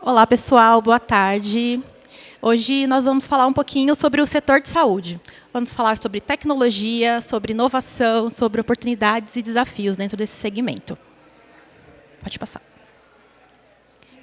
Olá, pessoal, boa tarde. Hoje nós vamos falar um pouquinho sobre o setor de saúde. Vamos falar sobre tecnologia, sobre inovação, sobre oportunidades e desafios dentro desse segmento. Pode passar.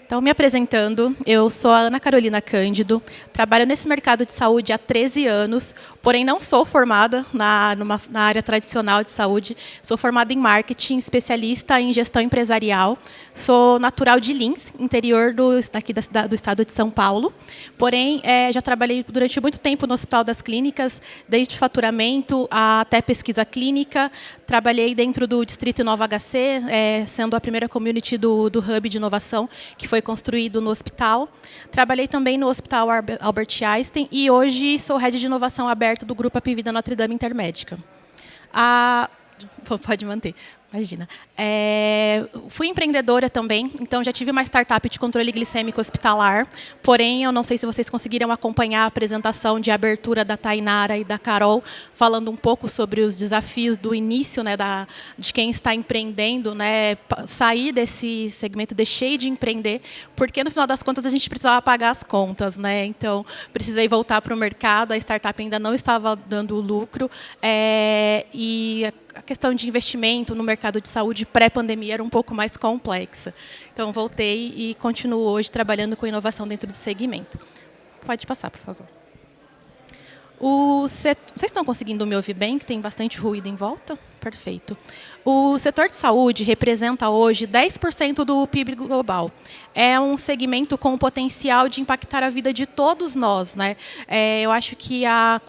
Então, me apresentando, eu sou a Ana Carolina Cândido, trabalho nesse mercado de saúde há 13 anos, porém não sou formada na área tradicional de saúde, sou formada em marketing, especialista em gestão empresarial, sou natural de Lins, interior do estado de São Paulo, porém já trabalhei durante muito tempo no Hospital das Clínicas, desde faturamento até pesquisa clínica, trabalhei dentro do Distrito Nova HC, sendo a primeira community do Hub de Inovação, que foi construído no hospital. Trabalhei também no Hospital Albert Einstein e hoje sou Head de Inovação Aberta do Grupo Apivida Notre Dame Intermédica. Pode manter. Imagina. Fui empreendedora também, então já tive uma startup de controle glicêmico hospitalar, porém, eu não sei se vocês conseguiram acompanhar a apresentação de abertura da Tainara e da Carol, falando um pouco sobre os desafios do início, né, de quem está empreendendo, né, sair desse segmento, deixei de empreender, porque no final das contas a gente precisava pagar as contas, né, então precisei voltar para o mercado, a startup ainda não estava dando lucro, e a questão de investimento no mercado de saúde pré-pandemia era um pouco mais complexa. Então, voltei e continuo hoje trabalhando com inovação dentro do segmento. Pode passar, por favor. Vocês estão conseguindo me ouvir bem, que tem bastante ruído em volta? Perfeito. O setor de saúde representa hoje 10% do PIB global. É um segmento com o potencial de impactar a vida de todos nós, né? Eu acho que a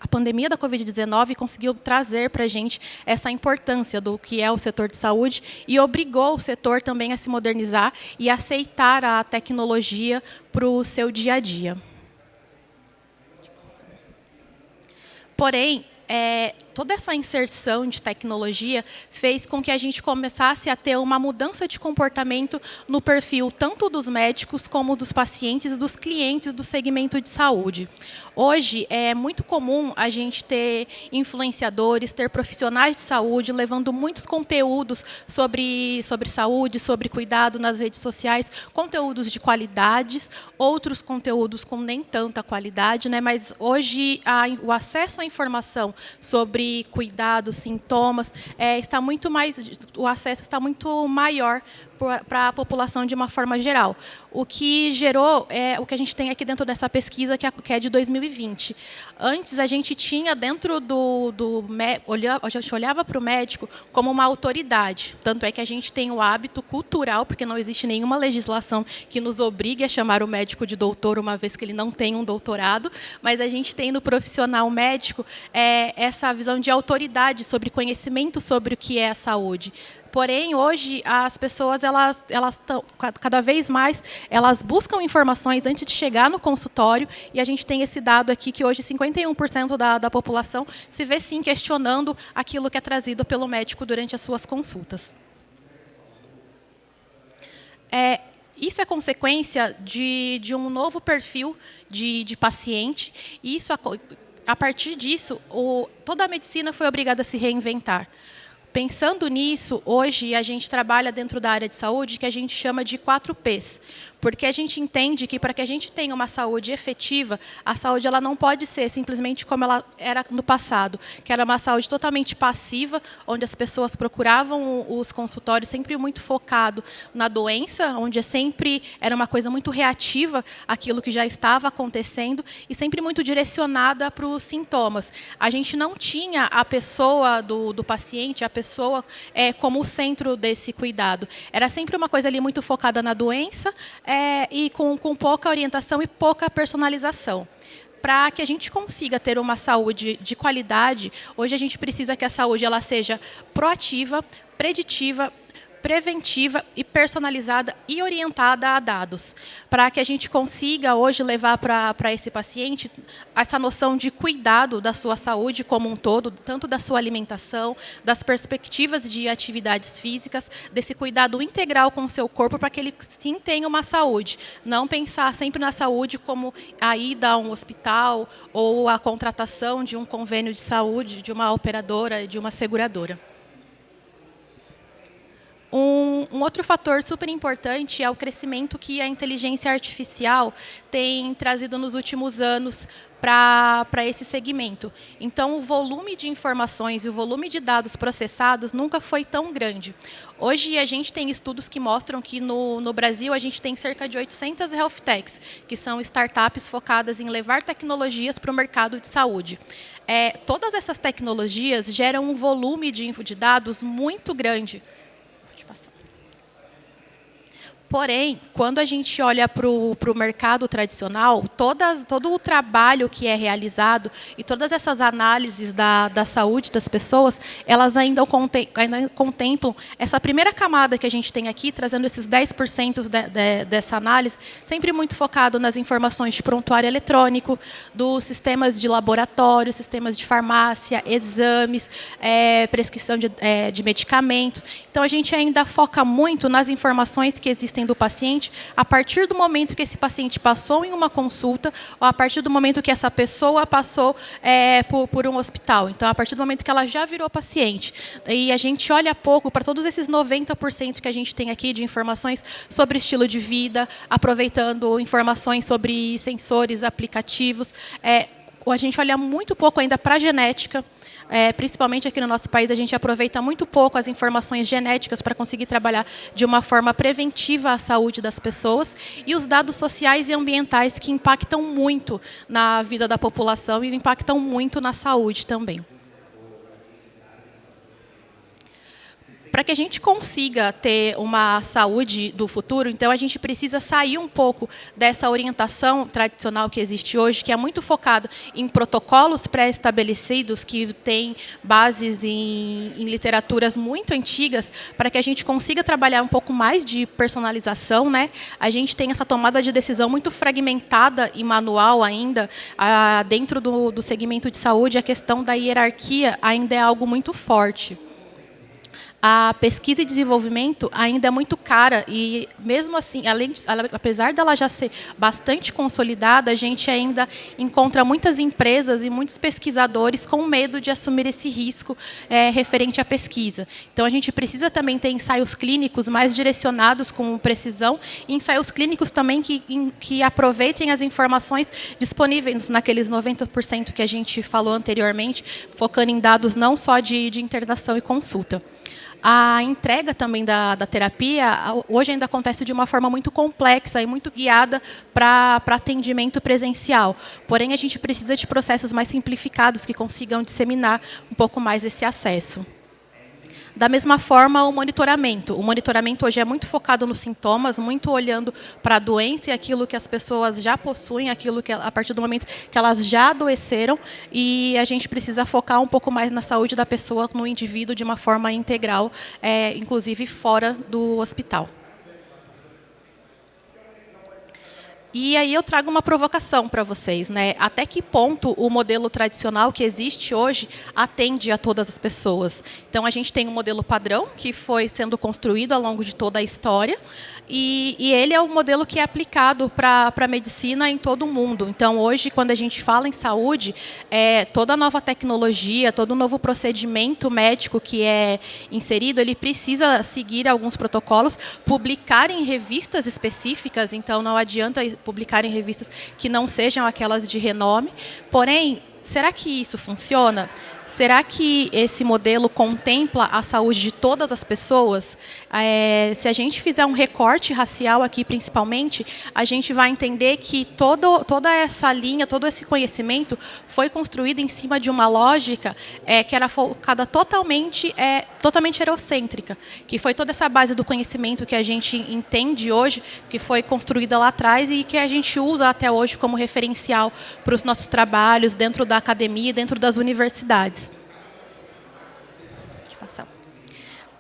pandemia da Covid-19 conseguiu trazer para a gente essa importância do que é o setor de saúde e obrigou o setor também a se modernizar e aceitar a tecnologia para o seu dia a dia. Porém, toda essa inserção de tecnologia fez com que a gente começasse a ter uma mudança de comportamento no perfil tanto dos médicos como dos pacientes e dos clientes do segmento de saúde. Hoje, é muito comum a gente ter influenciadores, ter profissionais de saúde levando muitos conteúdos sobre saúde, sobre cuidado nas redes sociais, conteúdos de qualidades, outros conteúdos com nem tanta qualidade, né? Mas hoje o acesso à informação sobre cuidados, sintomas, o acesso está muito maior para a população de uma forma geral. O que gerou o que a gente tem aqui dentro dessa pesquisa, que é de 2020. Antes, a gente tinha dentro a gente olhava para o médico como uma autoridade. Tanto é que a gente tem o hábito cultural, porque não existe nenhuma legislação que nos obrigue a chamar o médico de doutor, uma vez que ele não tem um doutorado, mas a gente tem no profissional médico essa visão de autoridade sobre conhecimento sobre o que é a saúde. Porém, hoje, as pessoas, elas cada vez mais, elas buscam informações antes de chegar no consultório, e a gente tem esse dado aqui, que hoje 51% da população se vê, sim, questionando aquilo que é trazido pelo médico durante as suas consultas. Isso é consequência de um novo perfil de paciente, e a partir disso, toda a medicina foi obrigada a se reinventar. Pensando nisso, hoje a gente trabalha dentro da área de saúde que a gente chama de 4Ps, porque a gente entende que para que a gente tenha uma saúde efetiva, a saúde ela não pode ser simplesmente como ela era no passado, que era uma saúde totalmente passiva, onde as pessoas procuravam os consultórios sempre muito focado na doença, onde sempre era uma coisa muito reativa àquilo que já estava acontecendo e sempre muito direcionada para os sintomas. A gente não tinha a pessoa do paciente, a pessoa como o centro desse cuidado. Era sempre uma coisa ali muito focada na doença, e com pouca orientação e pouca personalização. Para que a gente consiga ter uma saúde de qualidade, hoje a gente precisa que a saúde ela seja proativa, preditiva, preventiva e personalizada e orientada a dados, para que a gente consiga hoje levar para esse paciente essa noção de cuidado da sua saúde como um todo, tanto da sua alimentação, das perspectivas de atividades físicas, desse cuidado integral com o seu corpo, para que ele sim tenha uma saúde. Não pensar sempre na saúde como a ida a um hospital ou a contratação de um convênio de saúde, de uma operadora, de uma seguradora. Um outro fator super importante é o crescimento que a inteligência artificial tem trazido nos últimos anos para esse segmento. Então, o volume de informações e o volume de dados processados nunca foi tão grande. Hoje, a gente tem estudos que mostram que no Brasil a gente tem cerca de 800 health techs, que são startups focadas em levar tecnologias para o mercado de saúde. Todas essas tecnologias geram um volume de dados muito grande. Porém, quando a gente olha para o mercado tradicional, todo o trabalho que é realizado e todas essas análises da saúde das pessoas, elas ainda contemplam essa primeira camada que a gente tem aqui, trazendo esses 10% dessa análise, sempre muito focado nas informações de prontuário eletrônico, dos sistemas de laboratório, sistemas de farmácia, exames, prescrição de medicamentos. Então, a gente ainda foca muito nas informações que existem do paciente a partir do momento que esse paciente passou em uma consulta ou a partir do momento que essa pessoa passou por um hospital. Então, a partir do momento que ela já virou paciente. E a gente olha pouco para todos esses 90% que a gente tem aqui de informações sobre estilo de vida, aproveitando informações sobre sensores, aplicativos. A gente olha muito pouco ainda para a genética. Principalmente aqui no nosso país, a gente aproveita muito pouco as informações genéticas para conseguir trabalhar de uma forma preventiva a saúde das pessoas e os dados sociais e ambientais que impactam muito na vida da população e impactam muito na saúde também. Para que a gente consiga ter uma saúde do futuro, então a gente precisa sair um pouco dessa orientação tradicional que existe hoje, que é muito focada em protocolos pré-estabelecidos, que tem bases em literaturas muito antigas, para que a gente consiga trabalhar um pouco mais de personalização, né? A gente tem essa tomada de decisão muito fragmentada e manual ainda. Dentro do segmento de saúde, a questão da hierarquia ainda é algo muito forte. A pesquisa e desenvolvimento ainda é muito cara e, mesmo assim, apesar dela já ser bastante consolidada, a gente ainda encontra muitas empresas e muitos pesquisadores com medo de assumir esse risco referente à pesquisa. Então, a gente precisa também ter ensaios clínicos mais direcionados com precisão e ensaios clínicos também que aproveitem as informações disponíveis naqueles 90% que a gente falou anteriormente, focando em dados não só de internação e consulta. A entrega também da terapia, hoje ainda acontece de uma forma muito complexa e muito guiada para atendimento presencial. Porém, a gente precisa de processos mais simplificados que consigam disseminar um pouco mais esse acesso. Da mesma forma, o monitoramento. O monitoramento hoje é muito focado nos sintomas, muito olhando para a doença e aquilo que as pessoas já possuem, aquilo que a partir do momento que elas já adoeceram, e a gente precisa focar um pouco mais na saúde da pessoa, no indivíduo, de uma forma integral, inclusive fora do hospital. E aí eu trago uma provocação para vocês, né? Até que ponto o modelo tradicional que existe hoje atende a todas as pessoas? Então, a gente tem um modelo padrão que foi sendo construído ao longo de toda a história e ele é o modelo que é aplicado para a medicina em todo o mundo. Então, hoje, quando a gente fala em saúde, toda nova tecnologia, todo novo procedimento médico que é inserido, ele precisa seguir alguns protocolos, publicar em revistas específicas, então não adianta publicar em revistas que não sejam aquelas de renome. Porém, será que isso funciona? Será que esse modelo contempla a saúde de todas as pessoas? Se a gente fizer um recorte racial aqui, principalmente, a gente vai entender que toda essa linha, todo esse conhecimento foi construído em cima de uma lógica que era focada totalmente eurocêntrica, que foi toda essa base do conhecimento que a gente entende hoje, que foi construída lá atrás e que a gente usa até hoje como referencial para os nossos trabalhos dentro da academia e dentro das universidades.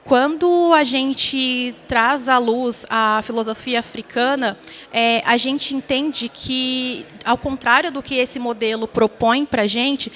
Quando a gente traz à luz a filosofia africana, a gente entende que, ao contrário do que esse modelo propõe para a gente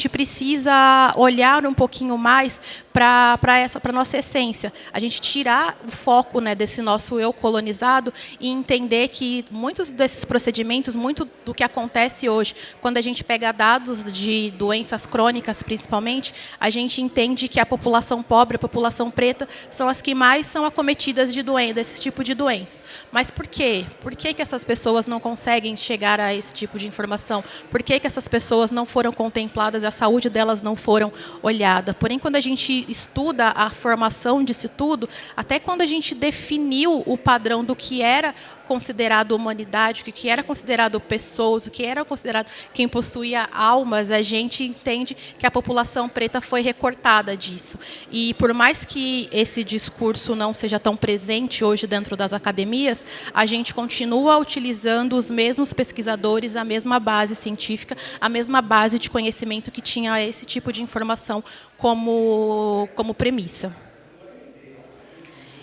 precisa olhar um pouquinho mais para a nossa essência. A gente tirar o foco, né, desse nosso eu colonizado e entender que muitos desses procedimentos, muito do que acontece hoje, quando a gente pega dados de doenças crônicas, principalmente, a gente entende que a população pobre, a população preta, preta são as que mais são acometidas de doença, desse tipo de doença. Mas por quê? Por que essas pessoas não conseguem chegar a esse tipo de informação? Por que essas pessoas não foram contempladas, a saúde delas não foram olhada? Porém, quando a gente estuda a formação disso tudo, até quando a gente definiu o padrão do que era considerado humanidade, o que era considerado pessoas, o que era considerado quem possuía almas, a gente entende que a população preta foi recortada disso. E por mais que esse discurso não seja tão presente hoje dentro das academias, a gente continua utilizando os mesmos pesquisadores, a mesma base científica, a mesma base de conhecimento que tinha esse tipo de informação como premissa.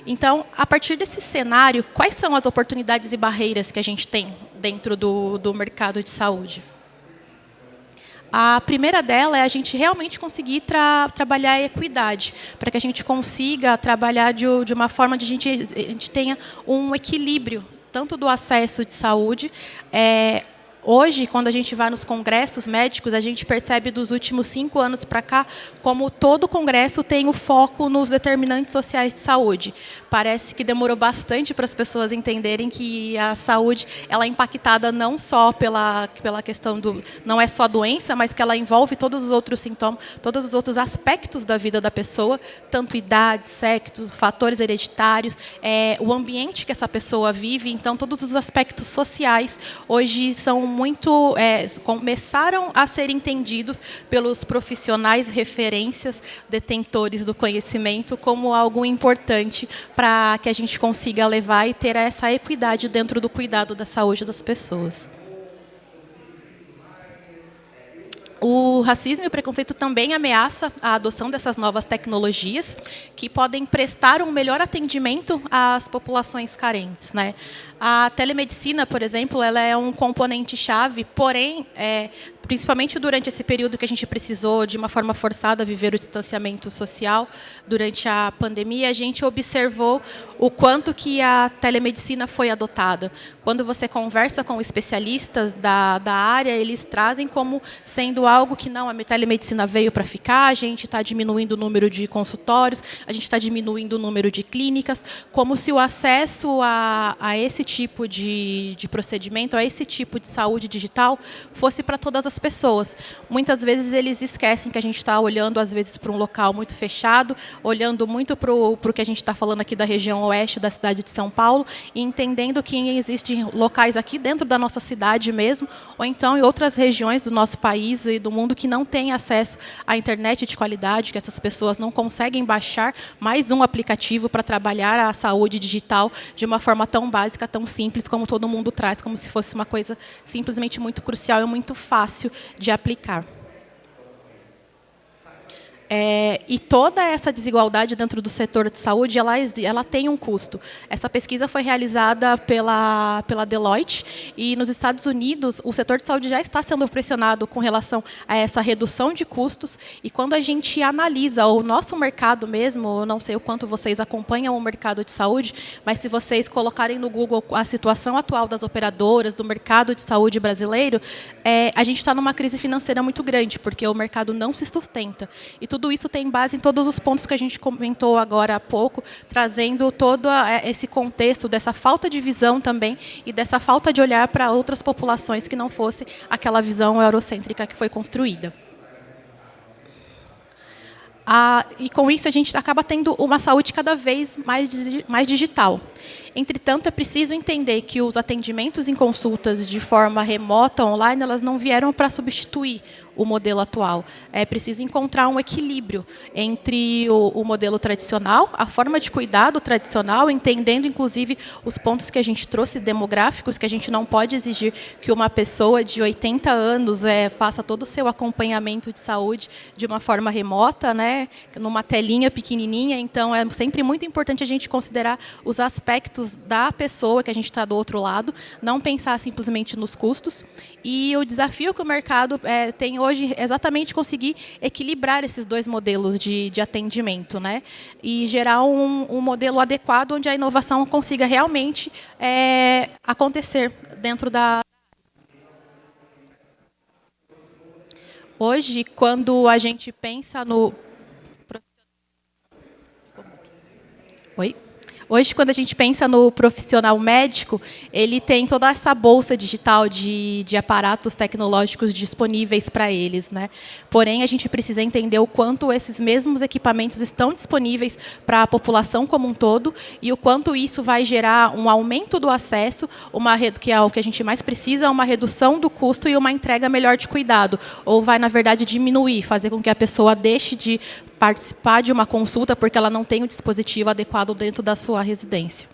Então, a partir desse cenário, quais são as oportunidades e barreiras que a gente tem dentro do mercado de saúde? A primeira dela é a gente realmente conseguir trabalhar a equidade, para que a gente consiga trabalhar de uma forma de a gente tenha um equilíbrio, tanto do acesso de saúde. Hoje, quando a gente vai nos congressos médicos, a gente percebe dos últimos 5 anos para cá como todo congresso tem o foco nos determinantes sociais de saúde. Parece que demorou bastante para as pessoas entenderem que a saúde ela é impactada não só pela questão do... não é só a doença, mas que ela envolve todos os outros sintomas, todos os outros aspectos da vida da pessoa, tanto idade, sexo, fatores hereditários, o ambiente que essa pessoa vive. Então, todos os aspectos sociais hoje são começaram a ser entendidos pelos profissionais referências, detentores do conhecimento, como algo importante para que a gente consiga levar e ter essa equidade dentro do cuidado da saúde das pessoas. O racismo e o preconceito também ameaçam a adoção dessas novas tecnologias que podem prestar um melhor atendimento às populações carentes, né? A telemedicina, por exemplo, ela é um componente-chave, porém, principalmente durante esse período que a gente precisou, de uma forma forçada, viver o distanciamento social, durante a pandemia, a gente observou o quanto que a telemedicina foi adotada. Quando você conversa com especialistas da área, eles trazem como sendo algo que não, a telemedicina veio para ficar, a gente está diminuindo o número de consultórios, a gente está diminuindo o número de clínicas, como se o acesso a esse tipo de procedimento, a esse tipo de saúde digital, fosse para todas as pessoas. Muitas vezes eles esquecem que a gente está olhando, às vezes, para um local muito fechado, olhando muito para o que a gente está falando aqui da região oeste da cidade de São Paulo, e entendendo que existem locais aqui dentro da nossa cidade mesmo, ou então em outras regiões do nosso país e do mundo que não têm acesso à internet de qualidade, que essas pessoas não conseguem baixar mais um aplicativo para trabalhar a saúde digital de uma forma tão básica, tão simples como todo mundo traz, como se fosse uma coisa simplesmente muito crucial e muito fácil de aplicar. E toda essa desigualdade dentro do setor de saúde, ela tem um custo. Essa pesquisa foi realizada pela Deloitte, e nos Estados Unidos o setor de saúde já está sendo pressionado com relação a essa redução de custos, e quando a gente analisa o nosso mercado mesmo, eu não sei o quanto vocês acompanham o mercado de saúde, mas se vocês colocarem no Google a situação atual das operadoras, do mercado de saúde brasileiro, a gente está numa crise financeira muito grande, porque o mercado não se sustenta. E tudo isso tem base em todos os pontos que a gente comentou agora há pouco, trazendo todo esse contexto dessa falta de visão também e dessa falta de olhar para outras populações que não fosse aquela visão eurocêntrica que foi construída. E com isso a gente acaba tendo uma saúde cada vez mais digital. Entretanto, é preciso entender que os atendimentos em consultas de forma remota, online, elas não vieram para substituir o modelo atual. É preciso encontrar um equilíbrio entre o modelo tradicional, a forma de cuidado tradicional, entendendo, inclusive, os pontos que a gente trouxe demográficos, que a gente não pode exigir que uma pessoa de 80 anos faça todo o seu acompanhamento de saúde de uma forma remota, né, numa telinha pequenininha. Então, é sempre muito importante a gente considerar os aspectos da pessoa que a gente está do outro lado, não pensar simplesmente nos custos. E o desafio que o mercado tem hoje é exatamente conseguir equilibrar esses dois modelos de atendimento, né? E gerar um modelo adequado onde a inovação consiga realmente acontecer dentro da... Hoje, quando a gente pensa no... Oi? Hoje, quando a gente pensa no profissional médico, ele tem toda essa bolsa digital de aparatos tecnológicos disponíveis para eles, né? Porém, a gente precisa entender o quanto esses mesmos equipamentos estão disponíveis para a população como um todo e o quanto isso vai gerar um aumento do acesso, que é o que a gente mais precisa, uma redução do custo e uma entrega melhor de cuidado. Ou vai, na verdade, diminuir, fazer com que a pessoa deixe de participar de uma consulta porque ela não tem o dispositivo adequado dentro da sua residência.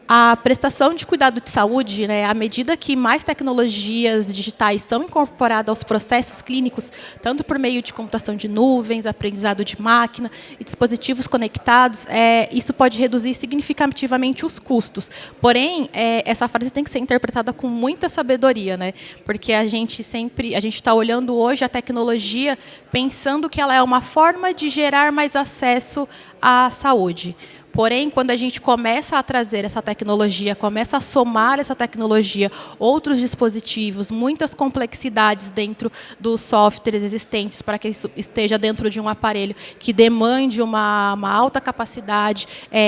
A prestação de cuidado de saúde, né, à medida que mais tecnologias digitais são incorporadas aos processos clínicos, tanto por meio de computação de nuvens, aprendizado de máquina e dispositivos conectados, isso pode reduzir significativamente os custos. Porém, essa frase tem que ser interpretada com muita sabedoria, né, porque a gente está olhando hoje a tecnologia pensando que ela é uma forma de gerar mais acesso à saúde. Porém, quando a gente começa a trazer essa tecnologia, começa a somar essa tecnologia, outros dispositivos, muitas complexidades dentro dos softwares existentes para que isso esteja dentro de um aparelho que demande uma alta capacidade,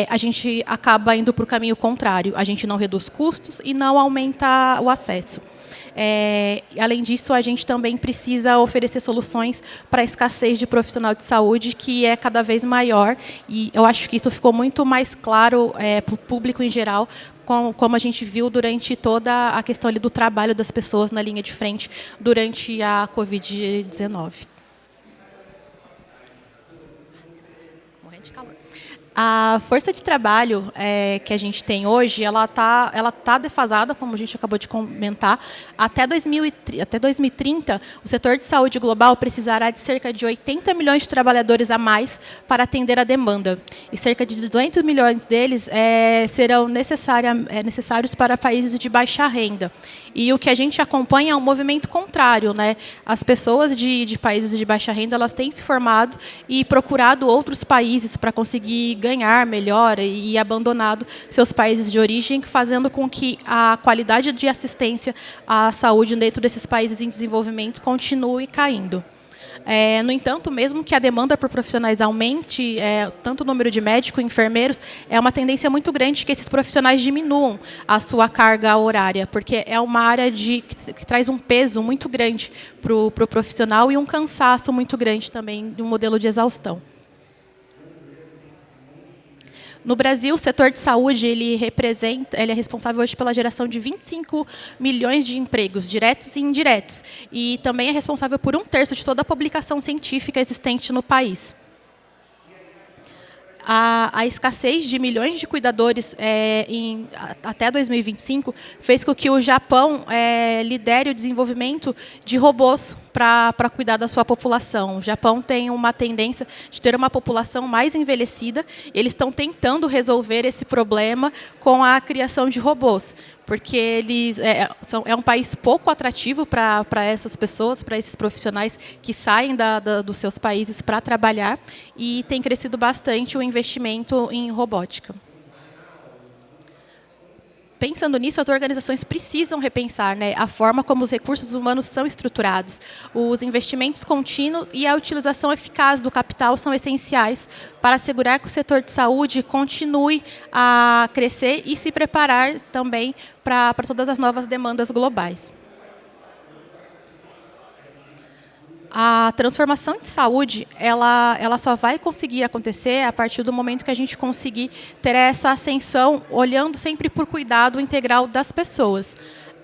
a gente acaba indo para o caminho contrário. A gente não reduz custos e não aumenta o acesso. Além disso, a gente também precisa oferecer soluções para a escassez de profissional de saúde, que é cada vez maior, e eu acho que isso ficou muito mais claro para o público em geral, como a gente viu durante toda a questão ali do trabalho das pessoas na linha de frente durante a Covid-19. Morrendo de calor. A força de trabalho que a gente tem hoje, ela tá defasada, como a gente acabou de comentar. Até 2030, o setor de saúde global precisará de cerca de 80 milhões de trabalhadores a mais para atender a demanda. E cerca de 200 milhões deles serão necessários para países de baixa renda. E o que a gente acompanha é um movimento contrário, né? As pessoas de países de baixa renda, elas têm se formado e procurado outros países para conseguir ganhar melhor e abandonado seus países de origem, fazendo com que a qualidade de assistência à saúde dentro desses países em desenvolvimento continue caindo. No entanto, mesmo que a demanda por profissionais aumente, tanto o número de médicos e enfermeiros, é uma tendência muito grande que esses profissionais diminuam a sua carga horária, porque é uma área que traz um peso muito grande para o profissional e um cansaço muito grande também de um modelo de exaustão. No Brasil, o setor de saúde ele é responsável hoje pela geração de 25 milhões de empregos, diretos e indiretos, e também é responsável por 1/3 de toda a publicação científica existente no país. A escassez de milhões de cuidadores até 2025 fez com que o Japão lidere o desenvolvimento de robôs para cuidar da sua população. O Japão tem uma tendência de ter uma população mais envelhecida e eles estão tentando resolver esse problema com a criação de robôs, porque é um país pouco atrativo para essas pessoas, para esses profissionais que saem dos seus países para trabalhar, e tem crescido bastante o investimento em robótica. Pensando nisso, as organizações precisam repensar, né, a forma como os recursos humanos são estruturados. Os investimentos contínuos e a utilização eficaz do capital são essenciais para assegurar que o setor de saúde continue a crescer e se preparar também para todas as novas demandas globais. A transformação de saúde, ela só vai conseguir acontecer a partir do momento que a gente conseguir ter essa ascensão, olhando sempre por cuidado integral das pessoas.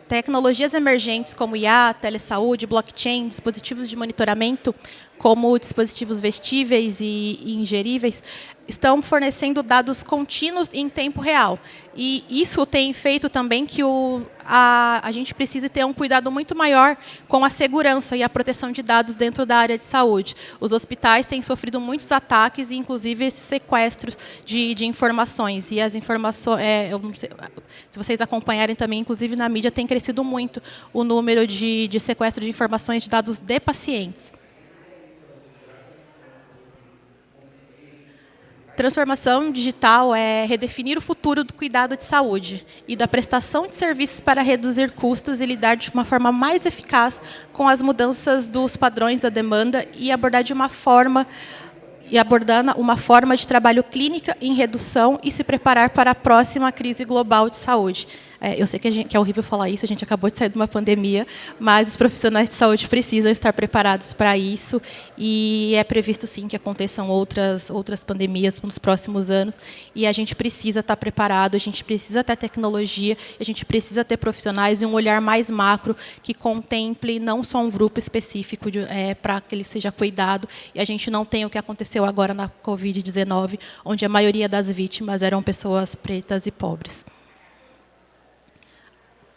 Tecnologias emergentes como IA, telesaúde, blockchain, dispositivos de monitoramento, como dispositivos vestíveis e ingeríveis, estão fornecendo dados contínuos em tempo real. E isso tem feito também que a gente precise ter um cuidado muito maior com a segurança e a proteção de dados dentro da área de saúde. Os hospitais têm sofrido muitos ataques, inclusive esses sequestros de informações. E as informações, se vocês acompanharem também, inclusive na mídia, tem crescido muito o número de sequestro de informações de dados de pacientes. Transformação digital é redefinir o futuro do cuidado de saúde e da prestação de serviços para reduzir custos e lidar de uma forma mais eficaz com as mudanças dos padrões da demanda e abordar de uma forma e abordando uma forma de trabalho clínica em redução e se preparar para a próxima crise global de saúde. Eu sei que é horrível falar isso, a gente acabou de sair de uma pandemia, mas os profissionais de saúde precisam estar preparados para isso, e é previsto, sim, que aconteçam outras pandemias nos próximos anos, e a gente precisa estar preparado, a gente precisa ter tecnologia, a gente precisa ter profissionais e um olhar mais macro que contemple não só um grupo específico para que ele seja cuidado, e a gente não tenha o que aconteceu agora na Covid-19, onde a maioria das vítimas eram pessoas pretas e pobres.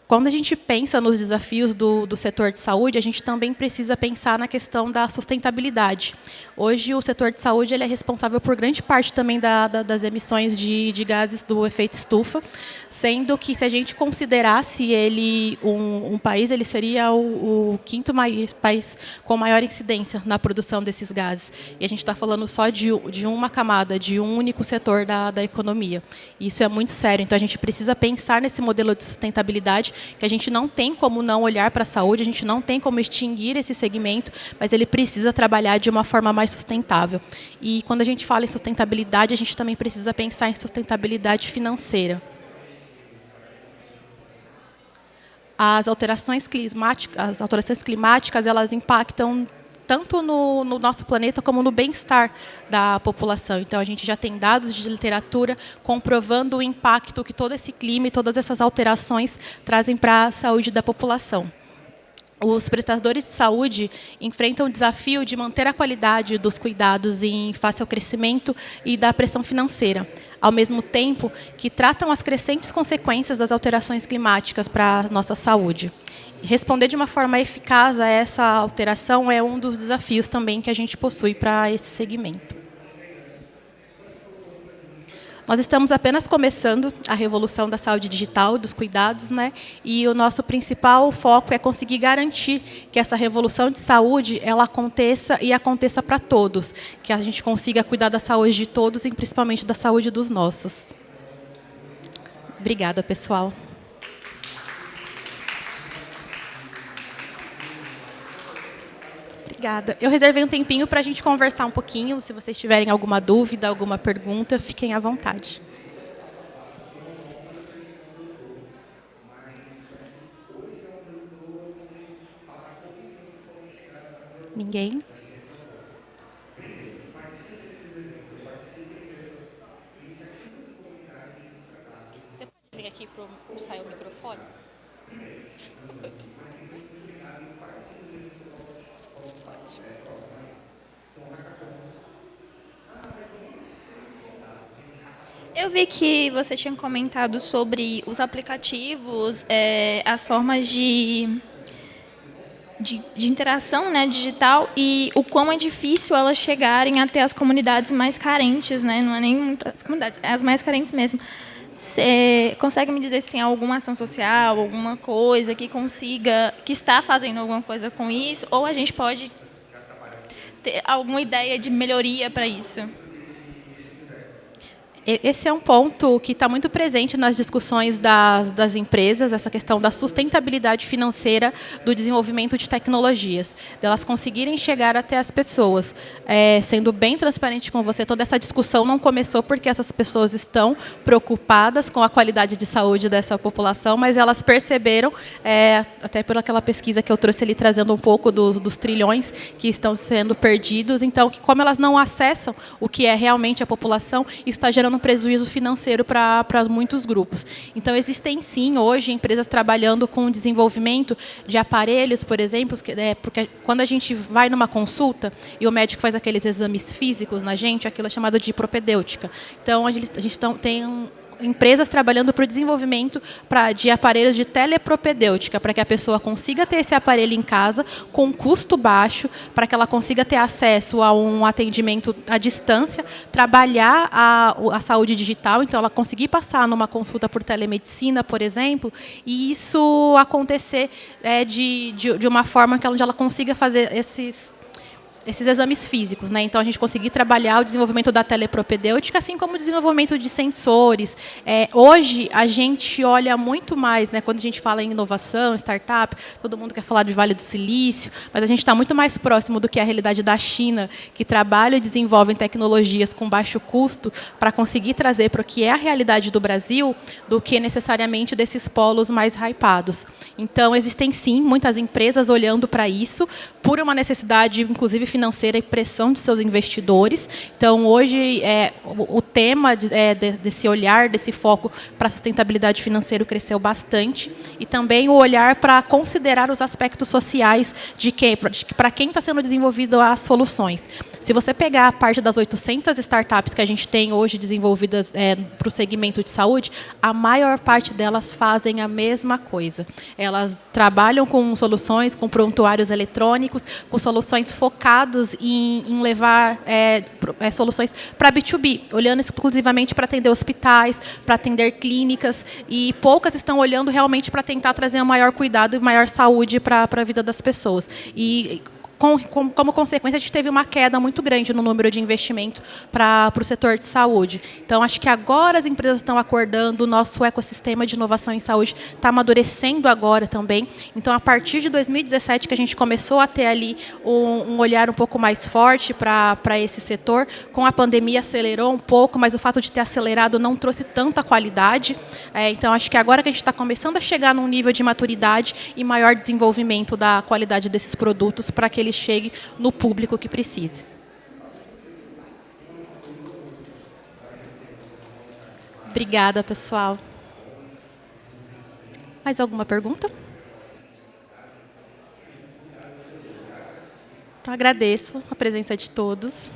Quando a gente pensa nos desafios do setor de saúde, a gente também precisa pensar na questão da sustentabilidade. Hoje, o setor de saúde ele é responsável por grande parte também das emissões de gases do efeito estufa, sendo que, se a gente considerasse ele um país, ele seria o quinto país com maior incidência na produção desses gases. E a gente está falando só de uma camada, de um único setor da economia. E isso é muito sério. Então, a gente precisa pensar nesse modelo de sustentabilidade, que a gente não tem como não olhar para a saúde, a gente não tem como extinguir esse segmento, mas ele precisa trabalhar de uma forma mais sustentável. E quando a gente fala em sustentabilidade, a gente também precisa pensar em sustentabilidade financeira. As alterações climáticas, elas impactam tanto no nosso planeta como no bem-estar da população. Então, a gente já tem dados de literatura comprovando o impacto que todo esse clima e todas essas alterações trazem para a saúde da população. Os prestadores de saúde enfrentam o desafio de manter a qualidade dos cuidados em face ao crescimento e da pressão financeira, ao mesmo tempo que tratam as crescentes consequências das alterações climáticas para a nossa saúde. Responder de uma forma eficaz a essa alteração é um dos desafios também que a gente possui para esse segmento. Nós estamos apenas começando a revolução da saúde digital, dos cuidados, né? E o nosso principal foco é conseguir garantir que essa revolução de saúde ela aconteça e aconteça para todos, que a gente consiga cuidar da saúde de todos e principalmente da saúde dos nossos. Obrigada, pessoal. Obrigada. Eu reservei um tempinho para a gente conversar um pouquinho. Se vocês tiverem alguma dúvida, alguma pergunta, fiquem à vontade. Ninguém? Você pode vir aqui para sair o microfone? Eu vi que você tinha comentado sobre os aplicativos, as formas de interação, né, digital, e o quão é difícil elas chegarem até as comunidades mais carentes, né? Não é nem muitas comunidades, é as mais carentes mesmo. Você consegue me dizer se tem alguma ação social, alguma coisa que está fazendo alguma coisa com isso, ou a gente pode ter alguma ideia de melhoria para isso? Esse é um ponto que está muito presente nas discussões das empresas, essa questão da sustentabilidade financeira do desenvolvimento de tecnologias, delas conseguirem chegar até as pessoas. Sendo bem transparente com você, toda essa discussão não começou porque essas pessoas estão preocupadas com a qualidade de saúde dessa população, mas elas perceberam, até por aquela pesquisa que eu trouxe ali, trazendo um pouco dos trilhões que estão sendo perdidos, então, que como elas não acessam o que é realmente a população, isso está gerando um prejuízo financeiro para muitos grupos. Então, existem, sim, hoje, empresas trabalhando com o desenvolvimento de aparelhos, por exemplo, porque quando a gente vai numa consulta e o médico faz aqueles exames físicos na gente, aquilo é chamado de propedêutica. Então, a gente tem empresas trabalhando para o desenvolvimento de aparelhos de telepropedêutica, para que a pessoa consiga ter esse aparelho em casa com um custo baixo, para que ela consiga ter acesso a um atendimento à distância, trabalhar a saúde digital, então ela conseguir passar numa consulta por telemedicina, por exemplo, e isso acontecer de uma forma onde ela consiga fazer esses exames físicos, né? Então, a gente conseguir trabalhar o desenvolvimento da telepropedêutica, assim como o desenvolvimento de sensores. Hoje, a gente olha muito mais, né? Quando a gente fala em inovação, startup, todo mundo quer falar de Vale do Silício, mas a gente está muito mais próximo do que a realidade da China, que trabalha e desenvolve tecnologias com baixo custo para conseguir trazer para o que é a realidade do Brasil, do que necessariamente desses polos mais hypados. Então, existem, sim, muitas empresas olhando para isso, por uma necessidade, inclusive financeira e pressão de seus investidores. Então, hoje, o tema desse olhar, desse foco para a sustentabilidade financeira cresceu bastante. E também o olhar para considerar os aspectos sociais para quem está sendo desenvolvido as soluções. Se você pegar a parte das 800 startups que a gente tem hoje desenvolvidas para o segmento de saúde, a maior parte delas fazem a mesma coisa. Elas trabalham com soluções, com prontuários eletrônicos, com soluções focadas em levar soluções para B2B, olhando exclusivamente para atender hospitais, para atender clínicas, e poucas estão olhando realmente para tentar trazer um maior cuidado e maior saúde para a vida das pessoas. E como consequência, a gente teve uma queda muito grande no número de investimento para o setor de saúde. Então, acho que agora as empresas estão acordando, o nosso ecossistema de inovação em saúde está amadurecendo agora também. Então, a partir de 2017, que a gente começou a ter ali um olhar um pouco mais forte para esse setor, com a pandemia acelerou um pouco, mas o fato de ter acelerado não trouxe tanta qualidade. Então, acho que agora que a gente está começando a chegar num nível de maturidade e maior desenvolvimento da qualidade desses produtos para que eles cheguem no público que precise. Obrigada, pessoal. Mais alguma pergunta? Então, agradeço a presença de todos.